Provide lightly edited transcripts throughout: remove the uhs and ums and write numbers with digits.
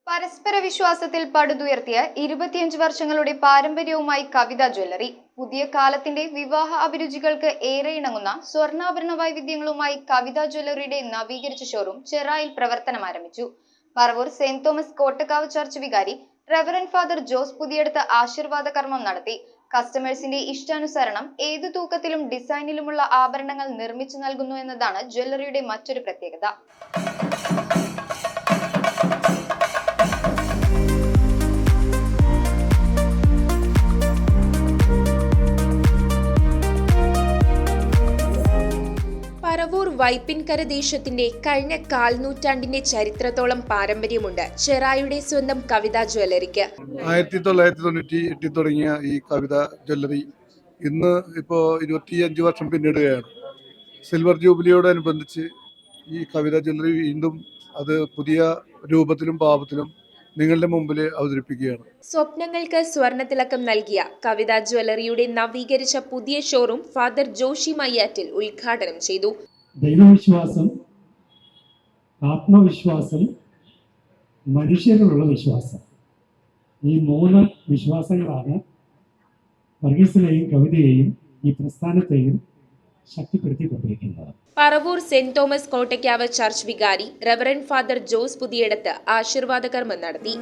പരസ്പര വിശ്വാസത്തിൽ പടുതുയർത്തിയ 25 വർഷങ്ങളുടെ പാരമ്പര്യവുമായി കവിത ജ്വല്ലറി. പുതിയ കാലത്തിന്റെ വിവാഹ അഭിരുചികൾക്ക് ഏറെ ഇണങ്ങുന്ന സ്വർണ്ണാഭരണ വൈവിധ്യങ്ങളുമായി കവിത ജ്വല്ലറിയുടെ നവീകരിച്ച ഷോറൂം ചെറായിൽ പ്രവർത്തനം ആരംഭിച്ചു. Paravur saint Thomas Kottakkavu church വികാരി റെവറന്റ് ഫാദർ ജോസ് പുതിയടത്ത് ആശീർവാദ കർമ്മം നടത്തി. കസ്റ്റമേഴ്സിന്റെ ഇഷ്ടാനുസരണം ഏതു തൂക്കത്തിലും ഡിസൈനിലുമുള്ള ആഭരണങ്ങൾ നിർമ്മിച്ചു നൽകുന്നു എന്നതാണ് ജ്വല്ലറിയുടെ മറ്റൊരു പ്രത്യേകത. പറവൂർ വൈപ്പിൻകര ദേശത്തിന്റെ കഴിഞ്ഞ കാൽനൂറ്റാണ്ടിന്റെ ചരിത്രത്തോളം പാരമ്പര്യമുണ്ട് ചെറായുടെ സ്വന്തം കവിത ജ്വല്ലറിക്ക്. 1998 തുടങ്ങിയ ഈ കവിത ജ്വല്ലറി ഇന്ന് ഇപ്പോൾ 25 വർഷം പിന്നിടുകയാണ്. സിൽവർ ജൂബിലിയോടനുബന്ധിച്ച് ഈ കവിത ജ്വല്ലറി വീണ്ടും അത് പുതിയ രൂപത്തിലും ഭാവത്തിലും നിങ്ങളുടെ മുമ്പിൽ അവതരിപ്പിക്കുകയാണ്. സ്വപ്നങ്ങൾക്ക് സ്വർണ്ണത്തിളക്കം നൽകിയ കവിത ജ്വല്ലറിയുടെ നവീകരിച്ച പുതിയ ഷോറൂം ഫാദർ ജോഷി മയ്യാറ്റിൽ ഉദ്ഘാടനം ചെയ്തു. ദൈവവിശ്വാസം, ആത്മവിശ്വാസം, മനുഷ്യരിലുള്ള വിശ്വാസം, ഈ 3 വിശ്വാസങ്ങളാണ് വർഗീസിനെയും കവിതയെയും ഈ പ്രസ്ഥാനത്തെയും ശക്തിപ്പെടുത്തിക്കൊണ്ടിരിക്കുന്നത്. Paravur saint Thomas Kottakkavu church വികാരി റെവറന്റ് ഫാദർ ജോസ് പുതിയടത്ത് ആശീർവാദ കർമ്മം നടത്തി.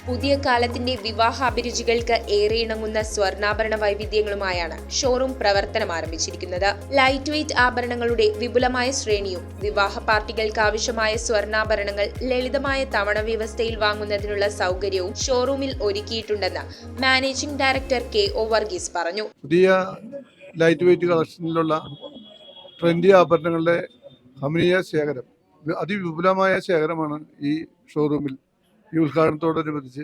പുതിയ കാലത്തിന്റെ വിവാഹ അഭിരുചികൾക്ക് ഏറെ ഇണങ്ങുന്ന സ്വർണ്ണാഭരണ വൈവിധ്യങ്ങളുമായാണ് ഷോറൂം പ്രവർത്തനം ആരംഭിച്ചിരിക്കുന്നത്. ലൈറ്റ് വെയ്റ്റ് ആഭരണങ്ങളുടെ വിപുലമായ ശ്രേണിയും വിവാഹ പാർട്ടികൾക്ക് ആവശ്യമായ സ്വർണ്ണാഭരണങ്ങൾ ലളിതമായ തവണ വ്യവസ്ഥയിൽ വാങ്ങുന്നതിനുള്ള സൗകര്യവും ഷോറൂമിൽ ഒരുക്കിയിട്ടുണ്ടെന്ന് മാനേജിംഗ് ഡയറക്ടർ KO വർഗീസ് പറഞ്ഞു. പുതിയ ലൈറ്റ് വെയ്റ്റ് കളക്ഷനിലുള്ള ട്രെൻഡി ആഭരണങ്ങളുടെ കമനീയ ശേഖരം, അതിവിപുലമായ ശേഖരമാണ് ഈ ഷോറൂമിൽ ഈ ഉദ്ഘാടനത്തോടനുബന്ധിച്ച്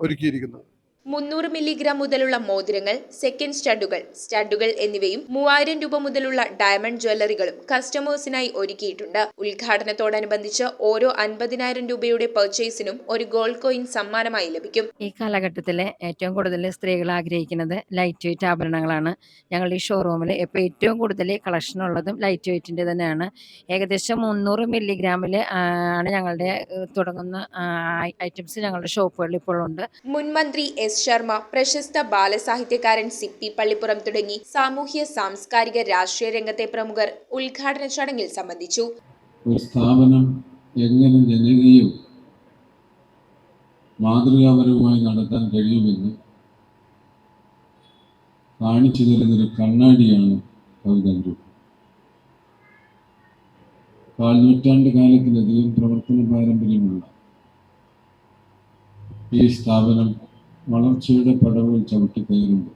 ഒരുക്കിയിരിക്കുന്നത്. 300 മില്ലിഗ്രാം മുതലുള്ള മോതിരങ്ങൾ, സെക്കൻഡ് സ്റ്റഡുകൾ എന്നിവയും 3000 രൂപ മുതലുള്ള ഡയമണ്ട് ജ്വല്ലറികളും കസ്റ്റമേഴ്സിനായി ഒരുക്കിയിട്ടുണ്ട്. ഉദ്ഘാടനത്തോടനുബന്ധിച്ച് ഓരോ 50,000 രൂപയുടെ പർച്ചേസിനും ഒരു ഗോൾഡ് കോയിൻ സമ്മാനമായി ലഭിക്കും. ഈ കാലഘട്ടത്തിലെ ഏറ്റവും കൂടുതൽ സ്ത്രീകൾ ആഗ്രഹിക്കുന്നത് ലൈറ്റ് വെയ്റ്റ് ആഭരണങ്ങളാണ്. ഞങ്ങളുടെ ഈ ഷോറൂമിൽ ഇപ്പോൾ ഏറ്റവും കൂടുതൽ കളക്ഷൻ ഉള്ളതും ലൈറ്റ് വെയ്റ്റിൻ്റെ തന്നെയാണ്. ഏകദേശം 300 മില്ലിഗ്രാമിൽ ആണ് ഞങ്ങളുടെ തുടങ്ങുന്ന ഐറ്റംസ് ഞങ്ങളുടെ ഷോപ്പുകളിൽ ഇപ്പോൾ ഉണ്ട്. മുൻ മന്ത്രി ശർമ്മ, പ്രശസ്ത ബാലസാഹിത്യകാരൻ CP പള്ളിപ്പുറം തുടങ്ങി സാമൂഹ്യ സാംസ്കാരിക രാഷ്ട്രീയ രംഗത്തെ പ്രമുഖർ ഉദ്ഘാടന ചടങ്ങിൽ സംബന്ധിച്ചു. ഒരു സ്ഥാപനം എങ്ങനെ ജനകീയവും മാതൃകാപരവുമായി നടത്താൻ കഴിയുമെന്ന് കാണിച്ചു തരുന്നൊരു കണ്ണാടിയാണ് കവിത ഗ്രൂപ്പ്. 4 നൂറ്റാണ്ട് കാലത്തിലധികം പ്രവർത്തന പാരമ്പര്യമുള്ള ഈ സ്ഥാപനം വളർച്ചയുടെ പടവുകൾ ചവിട്ടിക്കയറുമ്പോൾ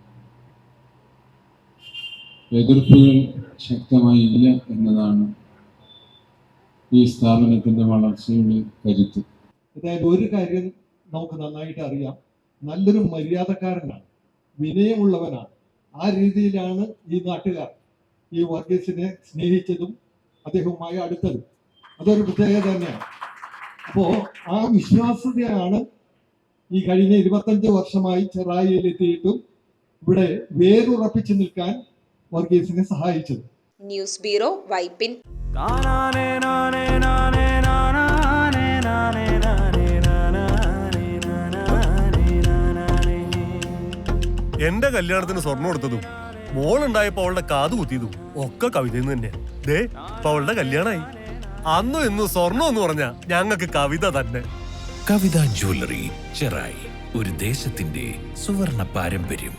എതിർപ്പുകൾ ശക്തമായി ഇല്ല എന്നതാണ് ഈ സ്ഥാപനത്തിൻ്റെ വളർച്ചയുടെ കരുത്ത്. അതായത് ഒരു കാര്യം നമുക്ക് നന്നായിട്ട് അറിയാം, നല്ലൊരു മര്യാദക്കാരനാണ്, വിനയമുള്ളവനാണ്. ആ രീതിയിലാണ് ഈ നാട്ടുകാർ ഈ വർഗീസിനെ സ്നേഹിച്ചതും അദ്ദേഹവുമായി അടുത്തതും. അതൊരു പ്രത്യേകത തന്നെയാണ്. അപ്പോൾ ആ വിശ്വാസ്യതയാണ് ഈ കഴിഞ്ഞ 25 വർഷമായി ചെറായിയിൽ എത്തിയിട്ടും ഇവിടെ വേരുറപ്പിച്ചു നിൽക്കാൻ വർഗീസിനെ സഹായിച്ചത്. News bureau, Vypin. എന്റെ കല്യാണത്തിന് സ്വർണ്ണം കൊടുത്തതും മോളുണ്ടായപ്പോ അവളുടെ കാത് കുത്തിയതും ഒക്കെ കവിതയിൽ നിന്ന് തന്നെയാ. ദേ അവളുടെ കല്യാണമായി. അന്നും ഇന്നും സ്വർണ്ണം എന്ന് പറഞ്ഞ ഞങ്ങൾക്ക് കവിത തന്നെ. കവിത ജ്വല്ലറി ചെറായി, ഒരു ദേശത്തിന്റെ സുവർണ പാരമ്പര്യം.